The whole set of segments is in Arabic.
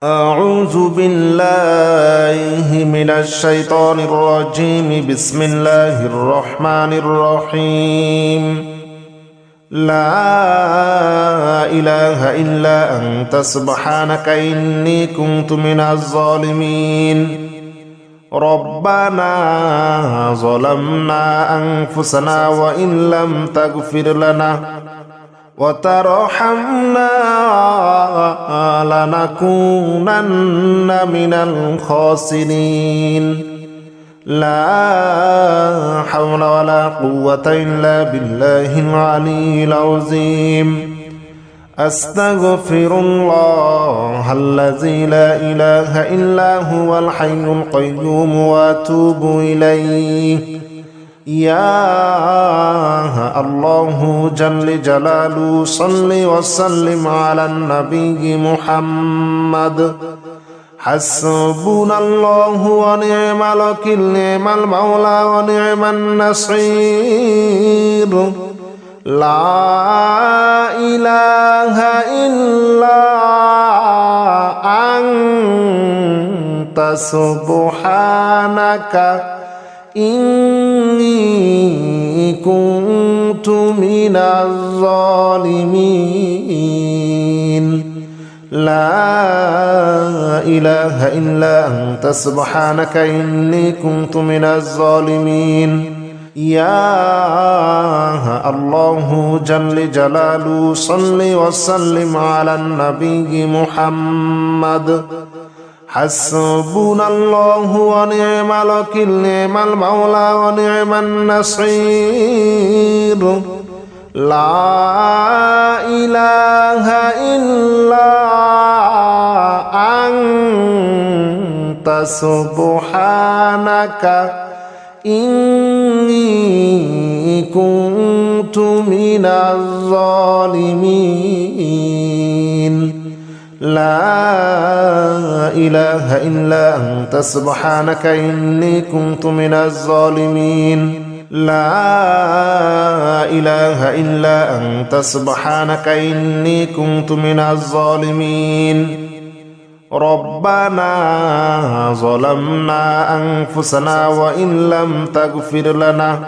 أعوذ بالله من الشيطان الرجيم. بسم الله الرحمن الرحيم. لا إله إلا أنت سبحانك إني كنت من الظالمين. ربنا ظلمنا أنفسنا وإن لم تغفر لنا وترحمنا لنكونن من الخاسرين. لا حول ولا قوة إلا بالله العلي العظيم. أستغفر الله الذي لا إله إلا هو الحي القيوم وأتوب إليه. يا الله جل جلاله صل وسلم على النبي محمد. حسبنا الله ونعم الوكيل، نعم المولى ونعم النصير. لا إله إلا أنت سبحانك إني كنت من الظالمين. لا إله إلا أنت سبحانك إني كنت من الظالمين. يا الله جل جلاله صل وسلم على النبي محمد. حسبنا الله ونعم الوكيل، نعم المولى ونعم النصير. لا إله إلا أنت سبحانك إني كنت من الظالمين. لا إله إلا أنت سبحانك إني كنت من الظالمين. لا إله إلا أنت سبحانك إني كنت من الظالمين. ربنا ظلمنا أنفسنا وإن لم تغفر لنا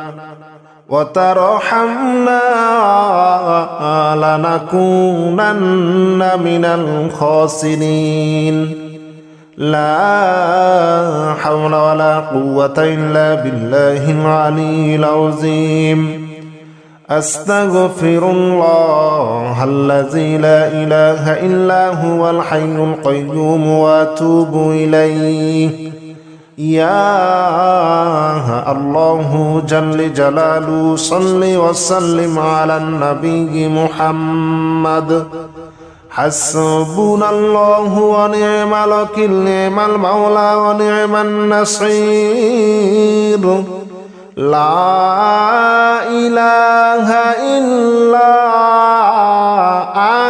وترحمنا لنكونن من الخاسرين. لا حول ولا قوة إلا بالله العلي العظيم. أستغفر الله الذي لا إله إلا هو الحي القيوم وأتوب إليه. يا الله جل جلاله صل وسلم على النبي محمد. حسبنا الله ونعم الوكيل، نعم المولى ونعم النصير. لا إله إلا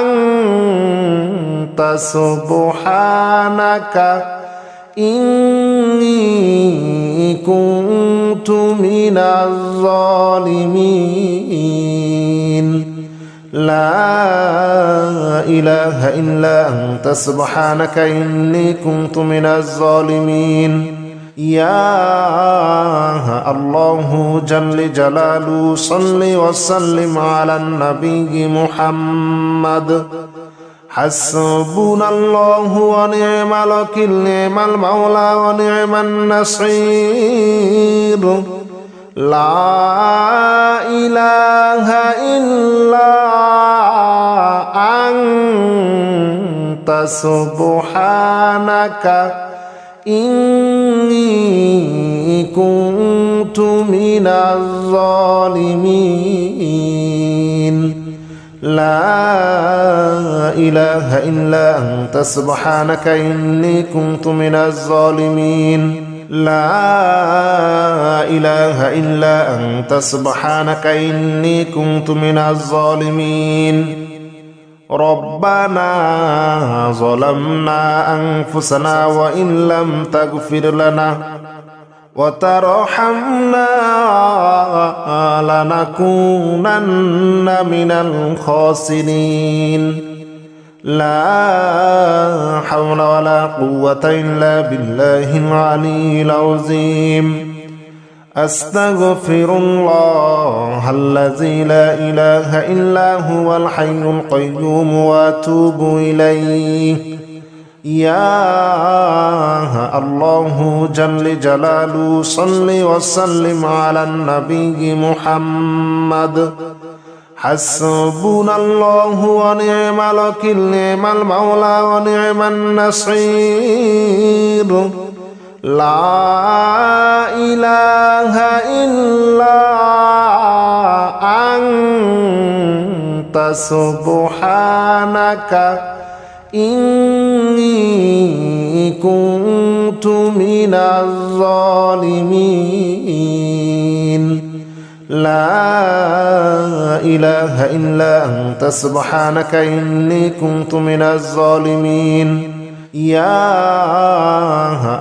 أنت سبحانك إني كنت من الظالمين. لا إله إلا أنت سبحانك إني كنت من الظالمين. يا الله جل جلاله صل وسلم على النبي محمد. حسبنا الله ونعم الوكيل، نعم المولى ونعم النصير. لا إله إلا أنت سبحانك إني كنت من الظالمين. لا إله إلا أنت سبحانك إني كنت من الظالمين. لا إله إلا أنت سبحانك إني كنت من الظالمين. ربنا ظلمنا أنفسنا وإن لم تغفر لنا وترحمنا لنكونن من الخاسرين. لا حول ولا قوة إلا بالله العلي العظيم أستغفر الله الذي لا إله إلا هو الحي القيوم وأتوب إليه يا الله جل جلاله صل وسلم على النبي محمد حسبنا الله ونعم الوكيل نعم المولى ونعم النصير لا إله إلا أنت سبحانك إني كنت من الظالمين لا إله إلا أنت سبحانك إني كنت من الظالمين يا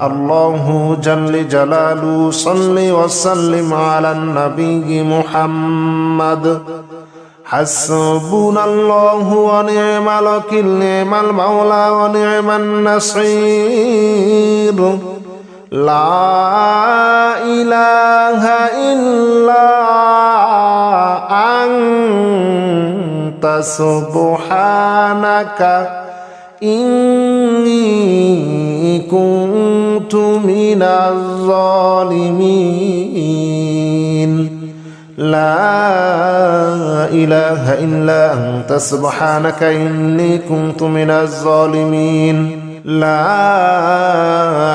الله جل جلاله صل وسلم على النبي محمد حسبنا الله ونعم الوكيل نعم المولى ونعم النصير لا إله إلا أنت سبحانك إني كنت من الظالمين لا إله إلا أنت سبحانك إني كنت من الظالمين لا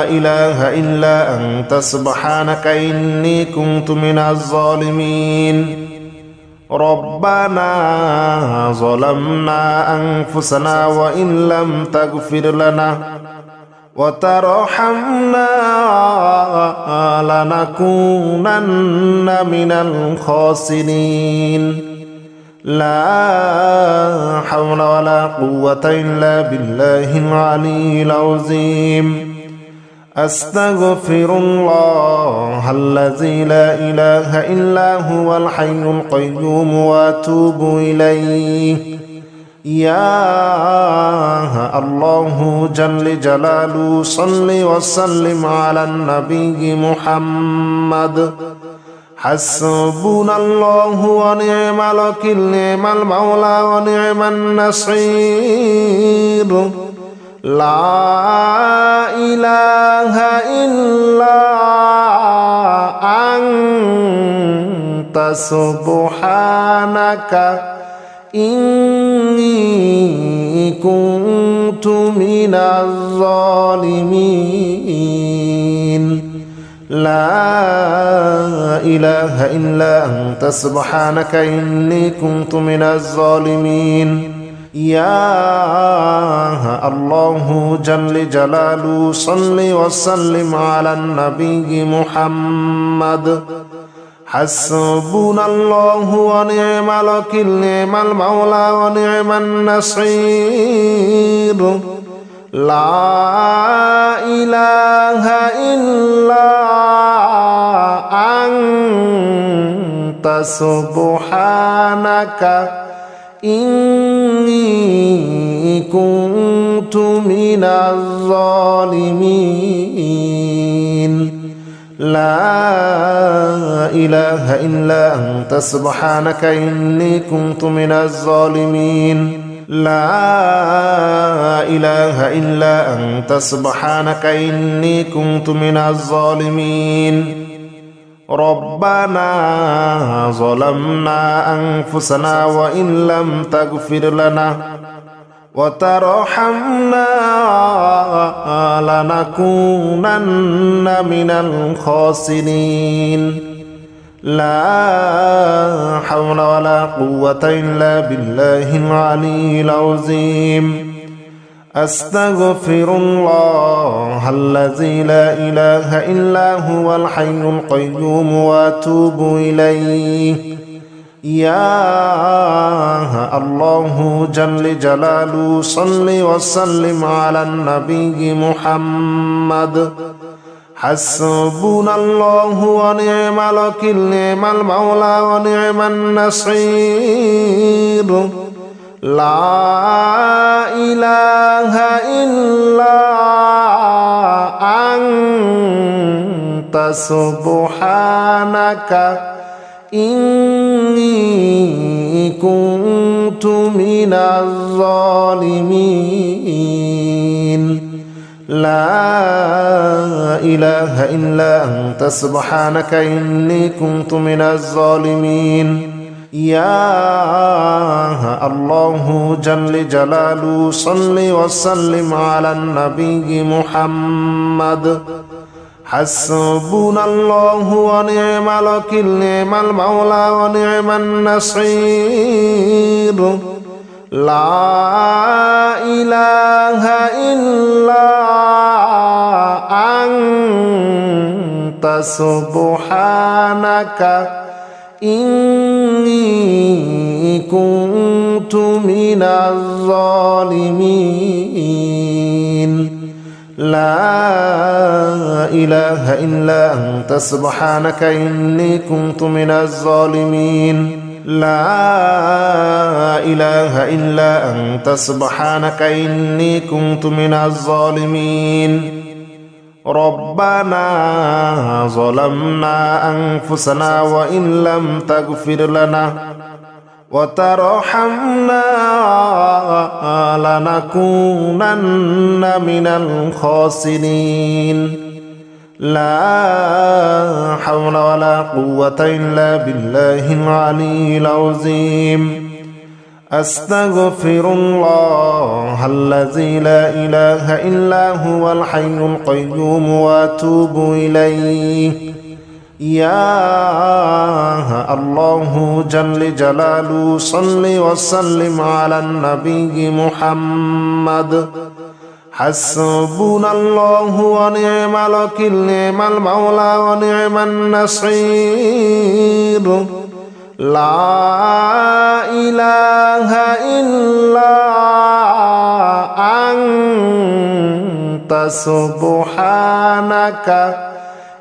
إله إلا أنت سبحانك إني كنت من الظالمين ربنا ظلمنا أنفسنا وإن لم تغفر لنا وترحمنا لنكونن من الخاسرين لا حول ولا قوة إلا بالله العلي العظيم أستغفر الله الذي لا إله إلا هو الحي القيوم وأتوب إليه يا الله جل جلاله صل وسلم على النبي محمد حسبنا الله ونعم الوكيل نعم المولى ونعم النصير لا إله إلا أنت سبحانك إني كنت من الظالمين لا إله إلا أنت سبحانك إني كنت من الظالمين يا الله جل جلاله صل وسلم على النبي محمد حسبنا الله ونعم الوكيل نعم المولى ونعم النصير لا إله إلا أنت سبحانك إني كنت من الظالمين لا إله إلا أنت سبحانك إني كنت من الظالمين لا إله إلا أنت سبحانك إني كنت من الظالمين ربنا ظلمنا أنفسنا وإن لم تغفر لنا وترحمنا لنكونن من الخاسرين لا حول ولا قوة إلا بالله العلي العظيم أستغفر الله الذي لا إله إلا هو الحي القيوم وأتوب إليه يا الله جل جلاله صل وسلم على النبي محمد حسبنا الله ونعم الوكيل نعم المولى ونعم النصير لا إله إلا أنت سبحانك إني كنت من الظالمين لا إله إلا أنت سبحانك إني كنت من الظالمين يا الله جل جلاله صل وسلم على النبي محمد حسبنا الله ونعم الوكيل نعم المولى ونعم النصير لا إله إلا أنت سبحانك إني كنت من الظالمين لا إله إلا أنت سبحانك إني كنت من الظالمين لا إله إلا أنت سبحانك إني كنت من الظالمين ربنا ظلمنا أنفسنا وإن لم تغفر لنا وترحمنا لنكونن من الخاسرين لا حول ولا قوة إلا بالله العلي العظيم أستغفر الله الذي لا إله إلا هو الحي القيوم وأتوب إليه يا الله جل جلاله صل وسلم على النبي محمد حسبنا الله ونعم الوكيل نعم المولى ونعم النصير لا إله إلا أنت سبحانك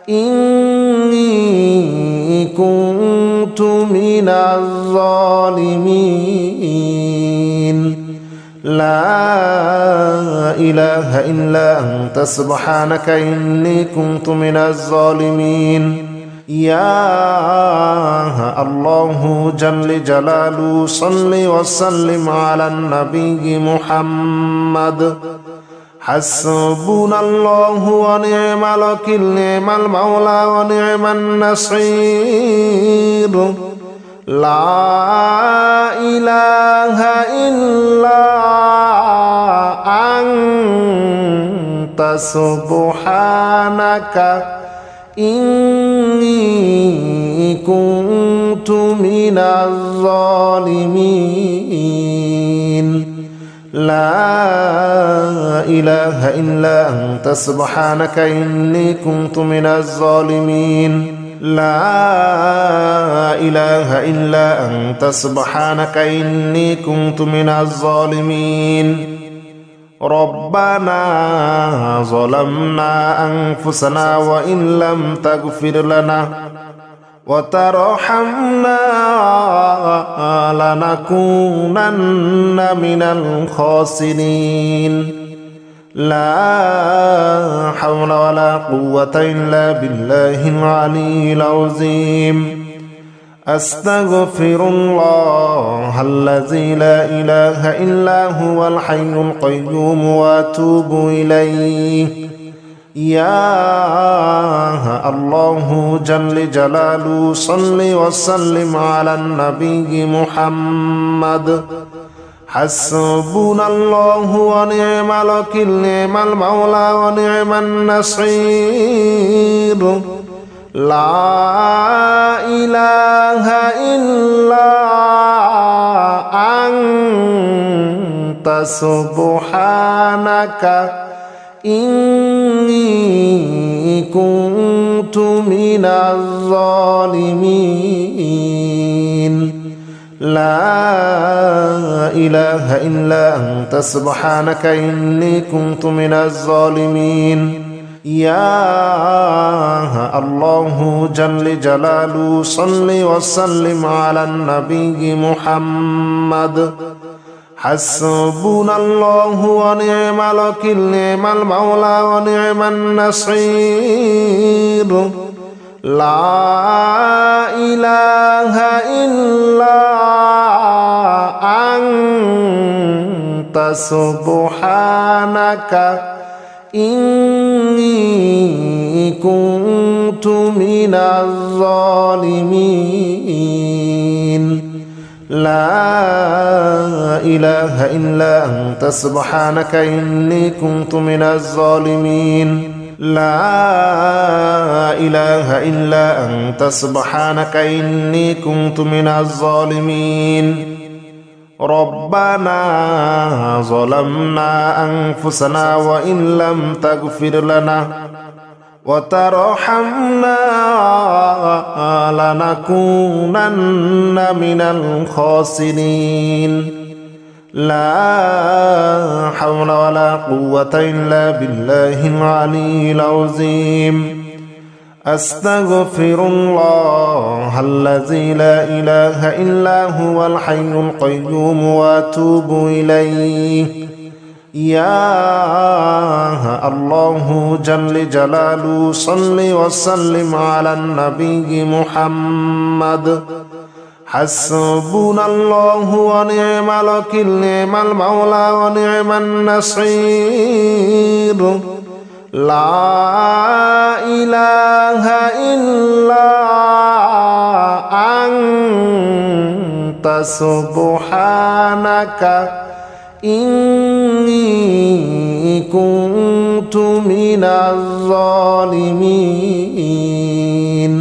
إني كنت من الظالمين لا إله إلا أنت سبحانك إني كنت من الظالمين يا الله جل جلاله صل وسلم على النبي محمد حسبنا الله ونعم الوكيل نعم المولى ونعم النصير لا إله إلا أنت سبحانك إني كنت من الظالمين لا إله إلا أنت سبحانك إني كنت من الظالمين لا إله إلا أنت سبحانك إني كنت من الظالمين ربنا ظلمنا أنفسنا وإن لم تغفر لنا وترحمنا لنكونن من الخاسرين لا حول ولا قوة إلا بالله العلي العظيم أستغفر الله الذي لا إله إلا هو الحي القيوم وأتوب إليه يا الله جل جلاله صل وسلم على النبي محمد حسبنا الله ونعم الوكيل نعم المولى ونعم النصير لا إله إلا أنت سبحانك إني كنت من الظالمين لا إله إلا أنت سبحانك إني كنت من الظالمين يا الله جل جلاله صل وسلم على النبي محمد حسبنا الله ونعم الوكيل نعم المولى ونعم النصير لا إله إلا أنت سبحانك إني كنت من الظالمين لا إله إلا أنت سبحانك إني كنت من الظالمين لا إله إلا أنت سبحانك إني كنت من الظالمين ربنا ظلمنا أنفسنا وإن لم تغفر لنا وترحمنا لنكونن من الخاسرين لا حول ولا قوة إلا بالله العلي العظيم أستغفر الله الذي لا إله إلا هو الحي القيوم وأتوب إليه يا الله جل جلاله صل وسلم على النبي محمد حسبنا الله ونعم الوكيل نعم المولى ونعم النصير لا إله إلا أنت سبحانك إني كنت من الظالمين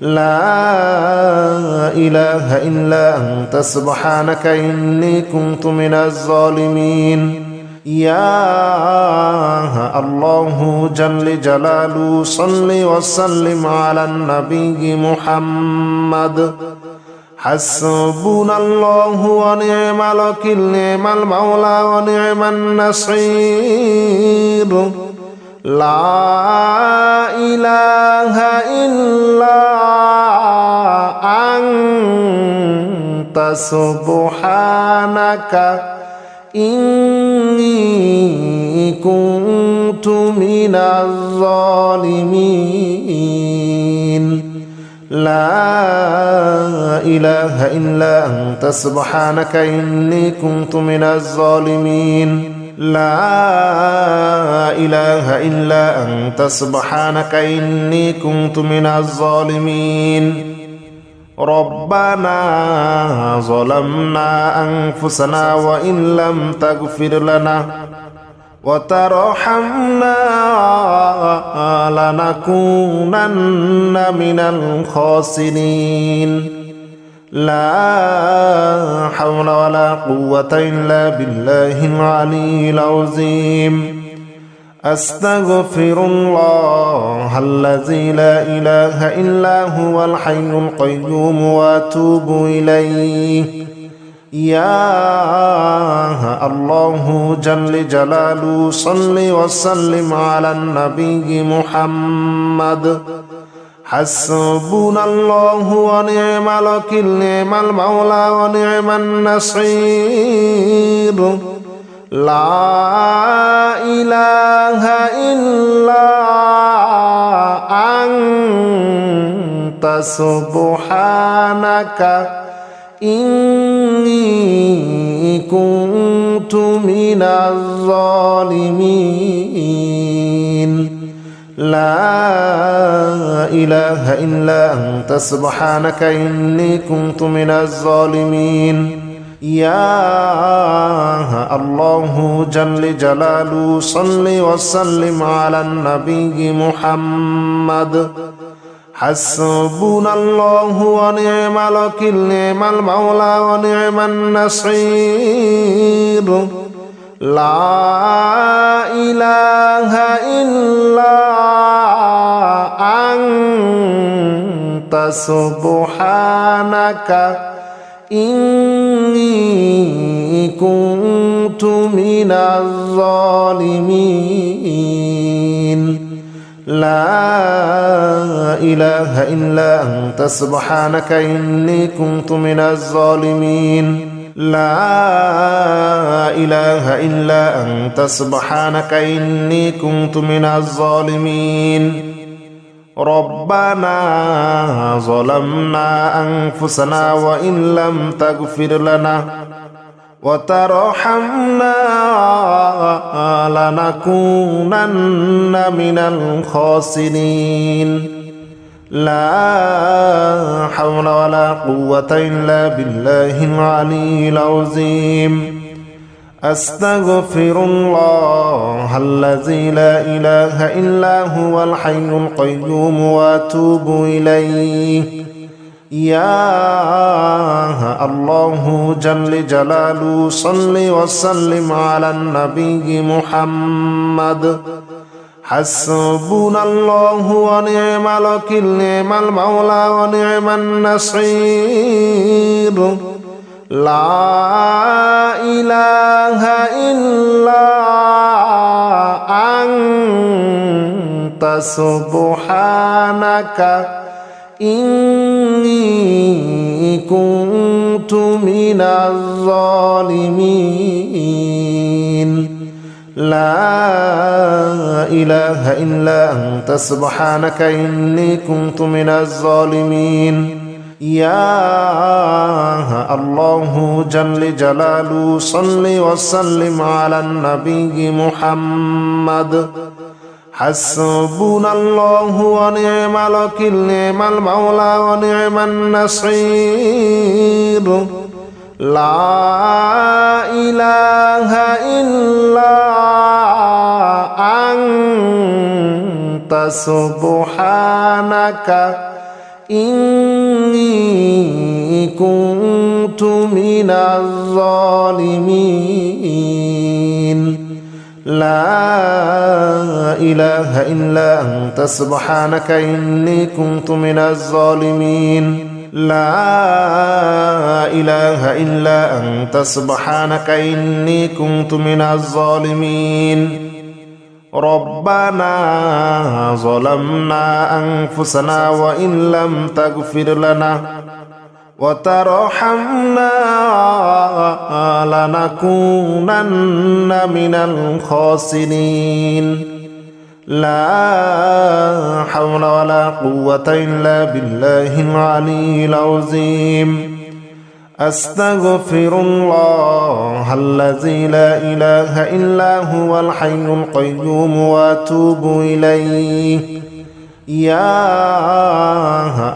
لا إله إلا أنت سبحانك إني كنت من الظالمين يا الله جل جلاله صل وسلم على النبي محمد حسبنا الله ونعم الوكيل نعم المولى ونعم النصير لا إله إلا أنت سبحانك إني كنت من الظالمين لا إله إلا أنت سبحانك إني كنت من الظالمين لا إله إلا أنت سبحانك إني كنت من الظالمين ربنا ظلمنا أنفسنا وإن لم تغفر لنا وترحمنا لنكونن من الخاسرين لا حول ولا قوة إلا بالله العلي العظيم أستغفر الله الذي لا إله إلا هو الحي القيوم وأتوب إليه يا الله جل جلاله صل وسلم على النبي محمد حسبنا الله ونعم الوكيل نعم المولى ونعم النصير لا إله إلا أنت سبحانك إني كنت من الظالمين لا إله إلا أنت سبحانك إني كنت من الظالمين يا الله جل جلاله صل وسلم على النبي محمد حسبنا الله ونعم الوكيل نعم المولى ونعم النصير لا إله إلا أنت سبحانك إني كنت من الظالمين لا إله إلا أنت سبحانك إني كنت من الظالمين لا إله إلا أنت سبحانك إني كنت من الظالمين ربنا ظلمنا أنفسنا وإن لم تغفر لنا وترحمنا لنكونن من الخاسرين لا حول ولا قوة إلا بالله العلي العظيم أستغفر الله الذي لا إله إلا هو الحي القيوم وأتوب إليه يا الله جل جلاله صل وسلم على النبي محمد حسبنا الله ونعم الوكيل نعم المولى ونعم النصير لا إله إلا أنت سبحانك إني كنت من الظالمين لا إله إلا أنت سبحانك إني كنت من الظالمين يا الله جل جلاله صل وسلم على النبي محمد حسبنا الله ونعم الوكيل نعم المولى ونعم النصير لا إله إلا أنت سبحانك إني كنت من الظالمين لا إله إلا أنت سبحانك إني كنت من الظالمين لا إله إلا أنت سبحانك إني كنت من الظالمين ربنا ظلمنا أنفسنا وإن لم تغفر لنا وترحمنا لنكونن من الخاسرين لا حول ولا قوة إلا بالله العلي العظيم أستغفر الله الذي لا إله إلا هو الحي القيوم وأتوب إليه يا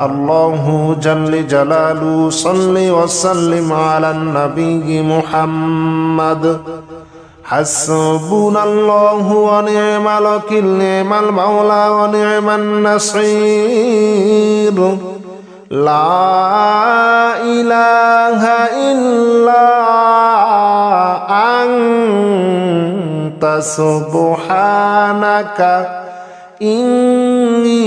الله جل جلاله صل وسلم على النبي محمد حسبنا الله ونعم الوكيل نعم المولى ونعم النصير لا إله إلا أنت سبحانك إني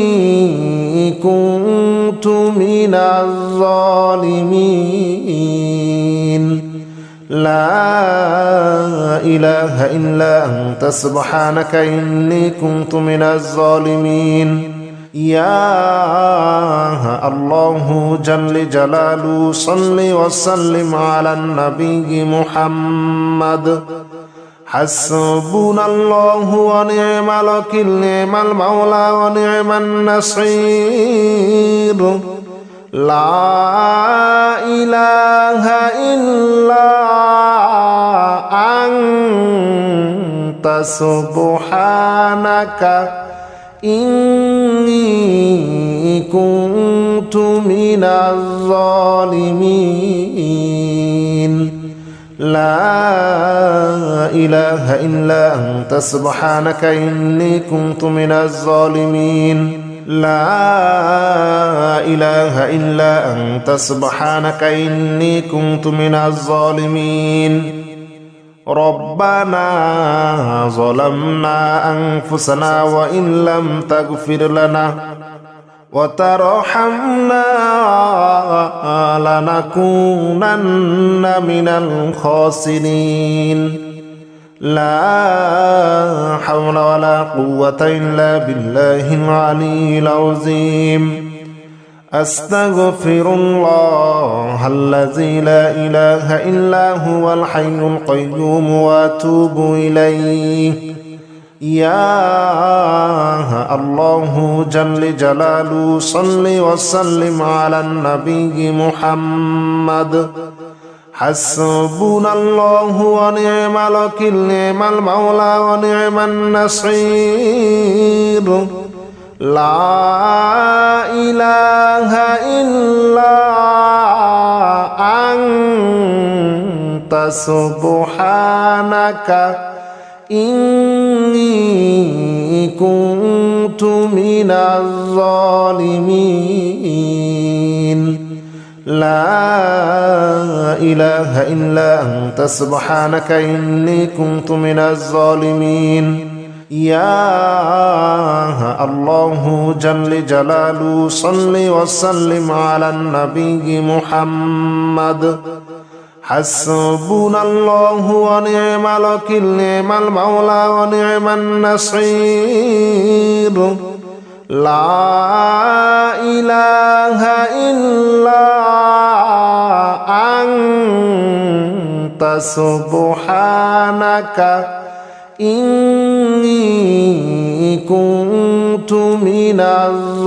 كنت من الظالمين لا إله إلا أنت سبحانك إني كنت من الظالمين يا الله جل جلاله صل وسلم على النبي محمد حسبنا الله ونعم الوكيل نعم المولى ونعم النصير لا إله إلا أنت سبحانك إني كنت من الظالمين لا إله إلا أنت سبحانك إني كنت من الظالمين لا إله إلا أنت سبحانك إني كنت من الظالمين ربنا ظلمنا أنفسنا وإن لم تغفر لنا وترحمنا لنكونن من الخاسرين لا حول ولا قوة إلا بالله العلي العظيم أستغفر الله الذي لا إله إلا هو الحي القيوم وأتوب إليه. يا الله جل جلاله صل وسلم على النبي محمد. حسبنا الله ونعم الوكيل، نعم المولى ونعم النصير. لا إله إلا أنت سبحانك إني كنت من الظالمين. لا إله إلا أنت سبحانك إني كنت من الظالمين. يا الله جل جلاله صل وسلم على النبي محمد. حسبنا الله ونعم الوكيل، نعم المولى ونعم النصير. لا إله إلا أنت سبحانك إني كنت من الظالمين.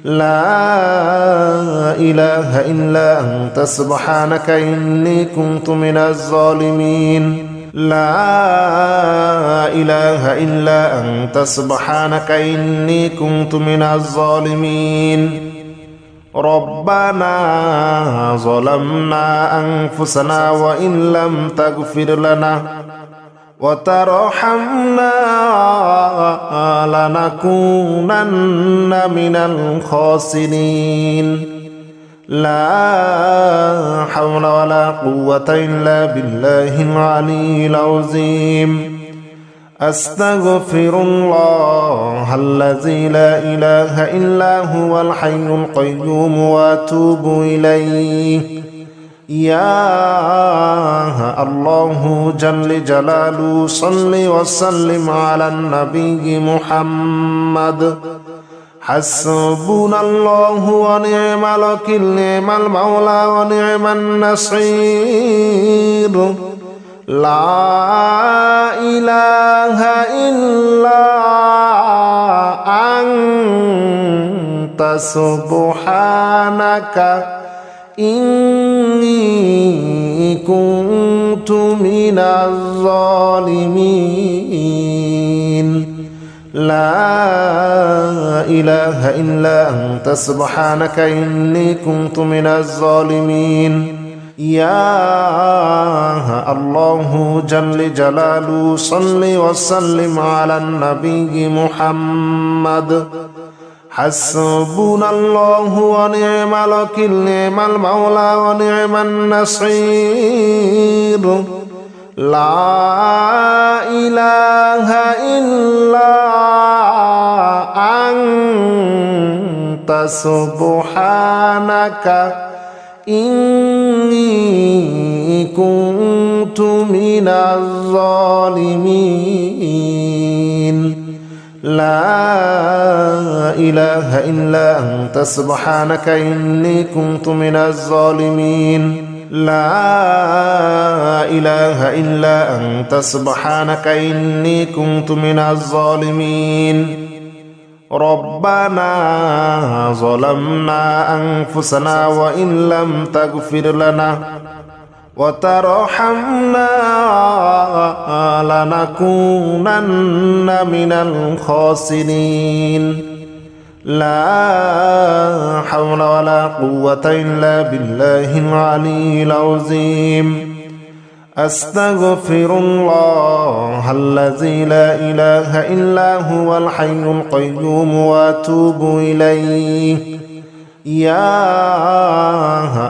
لا إله إلا أنت سبحانك إني كنت من الظالمين. لا إله إلا أنت سبحانك إني كنت من الظالمين. ربنا ظلمنا أنفسنا وإن لم تغفر لنا وترحمنا لنكونن من الخاسرين. لا حول ولا قوة إلا بالله العلي العظيم. أستغفر الله الذي لا إله إلا هو الحي القيوم وأتوب إليه. يا الله جل جلاله صل وسلم على النبي محمد. حسبنا الله ونعم الوكيل، نعم المولى ونعم النصير. لا إله إلا أنت سبحانك إني كنت من الظالمين. لا إله إلا أنت سبحانك إني كنت من الظالمين. يا الله جل جلاله صل وسلم على النبي محمد. حسبنا الله ونعم الوكيل، نعم المولى ونعم النصير. لا إله إلا أنت سبحانك إني كنت من الظالمين. لا إله إلا أنت سبحانك إني كنت من الظالمين. لا إله إلا أنت سبحانك إني كنت من الظالمين. ربنا ظلمنا أنفسنا وإن لم تغفر لنا وترحمنا لنكونن من الخاسرين. لا حول ولا قوة إلا بالله العلي العظيم. أستغفر الله الذي لا إله إلا هو الحي القيوم وأتوب إليه. يا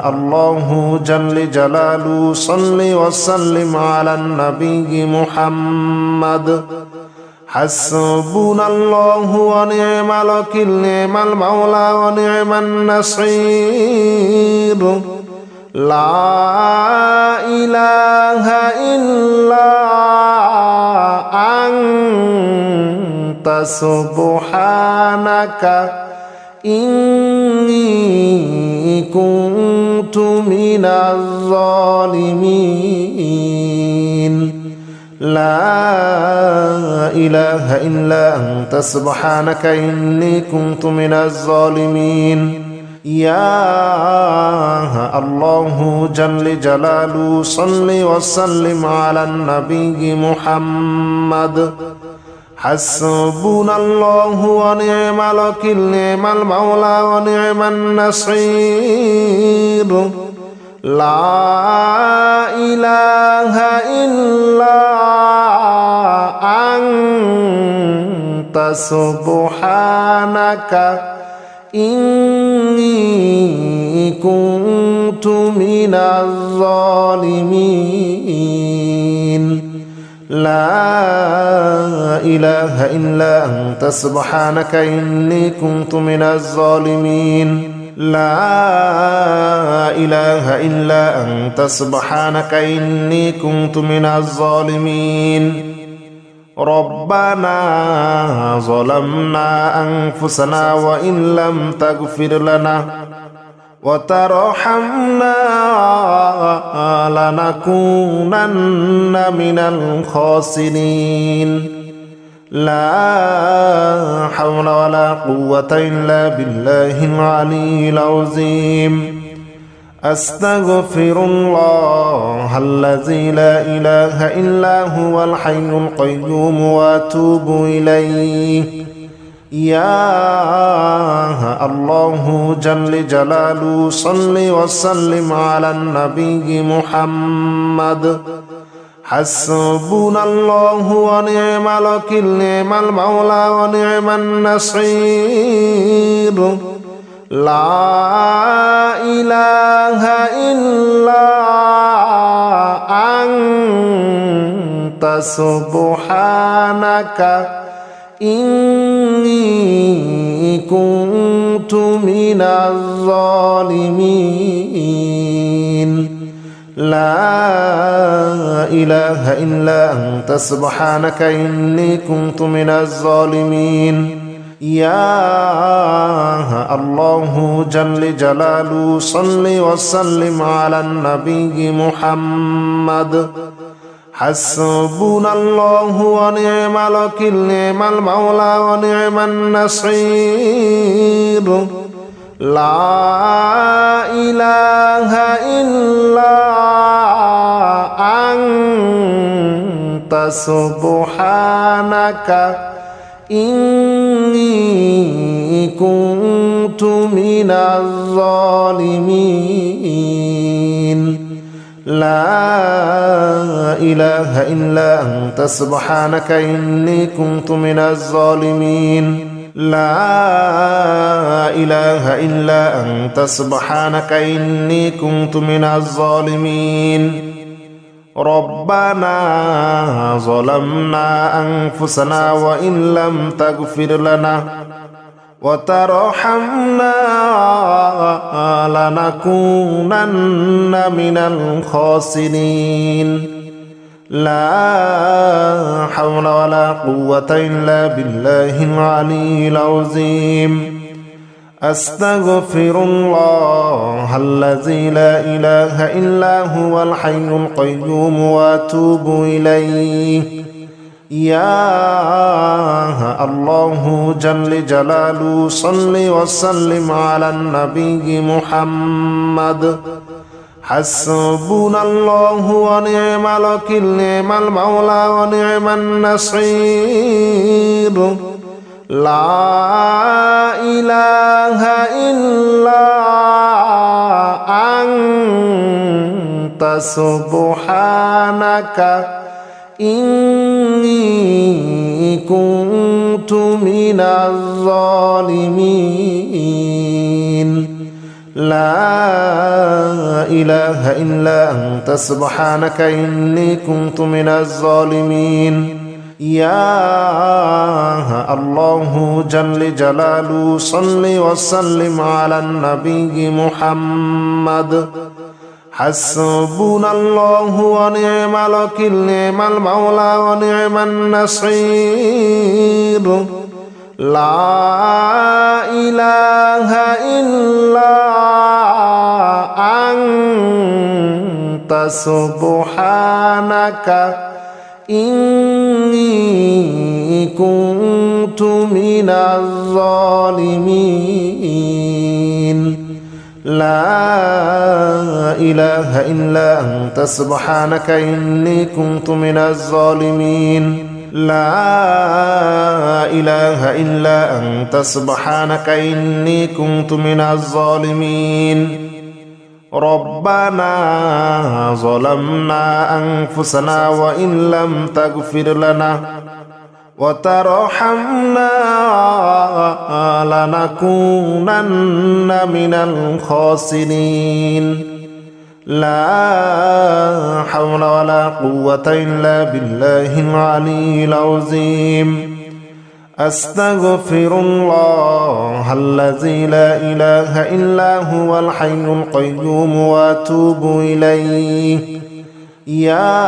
الله جل جلاله صل وسلم على النبي محمد. حسبنا الله ونعم الوكيل، نعم المولى ونعم النصير. لا إله إلا أنت سبحانك إني كنت من الظالمين لا إله إلا أنت سبحانك إني كنت من الظالمين يا الله جل جلاله صل وسلم على النبي محمد حسبنا الله ونعم الوكيل نعم المولى ونعم النصير لا إله إلا أنت سبحانك إني كنت من الظالمين لا إله إلا أنت سبحانك إني كنت من الظالمين لا إله إلا أنت سبحانك إني كنت من الظالمين ربنا ظلمنا أنفسنا وإن لم تغفر لنا وترحمنا لنكونن من الخاسرين لا حول ولا قوة إلا بالله العلي العظيم أستغفر الله الذي لا إله إلا هو الحي القيوم وأتوب إليه يا الله جل جلاله صل وسلم على النبي محمد حسبنا الله ونعم الوكيل نعم المولى ونعم النصير لا إله إلا أنت سبحانك إني كنت من الظالمين لا إله إلا أنت سبحانك إني كنت من الظالمين يا الله جل جلاله صل وسلم على النبي محمد حسبنا الله ونعم الوكيل نعم المولى ونعم النصير لا إله إلا أنت سبحانك إني كنت من الظالمين لا إله إلا أنت سبحانك إني كنت من الظالمين لا إله إلا أنت سبحانك إني كنت من الظالمين ربنا ظلمنا أنفسنا وإن لم تغفر لنا وترحمنا لنكونن من الخاسرين لا حول ولا قوة إلا بالله العلي العظيم أستغفر الله الذي لا إله إلا هو الحي القيوم وأتوب إليه يا الله جل جلاله صل وسلم على النبي محمد حسبنا الله ونعم الوكيل نعم المولى ونعم النصير لا إله إلا أنت سبحانك إني كنت من الظالمين لا إله إلا أنت سبحانك إني كنت من الظالمين يا الله جل جلاله صل وسلم على النبي محمد حسبنا الله ونعم الوكيل نعم المولى ونعم النصير لا إله إلا أنت سبحانك إني كنت من الظالمين لا إله إلا أنت سبحانك إني كنت من الظالمين لا إله إلا أنت سبحانك إني كنت من الظالمين ربنا ظلمنا أنفسنا وإن لم تغفر لنا وترحمنا لنكونن من الخاسرين لا حول ولا قوة إلا بالله العلي العظيم أستغفر الله الذي لا إله إلا هو الحي القيوم وأتوب إليه يا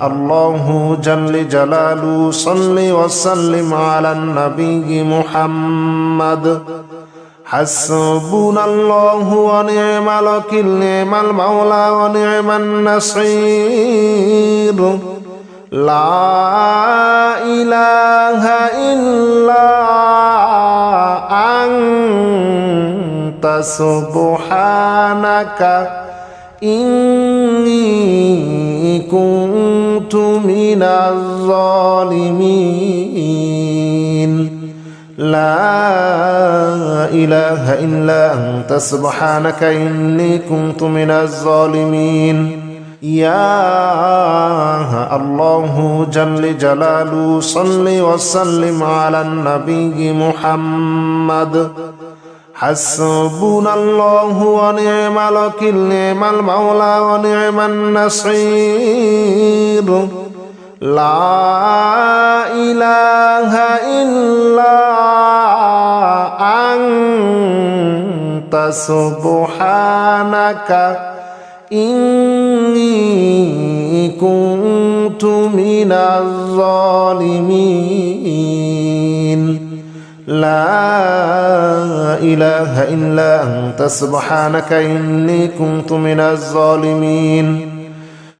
الله جل جلاله صل وسلم على النبي محمد حسبنا الله ونعم الوكيل نعم المولى ونعم النصير لا إله إلا أنت سبحانك إني كنت من الظالمين لا إله إلا أنت سبحانك إني كنت من الظالمين يا الله جل جلاله صل وسلم على النبي محمد حسبنا الله ونعم الوكيل نعم المولى ونعم النصير لا إله إلا أنت سبحانك إني كنت من الظالمين لا إله إلا أنت سبحانك إني كنت من الظالمين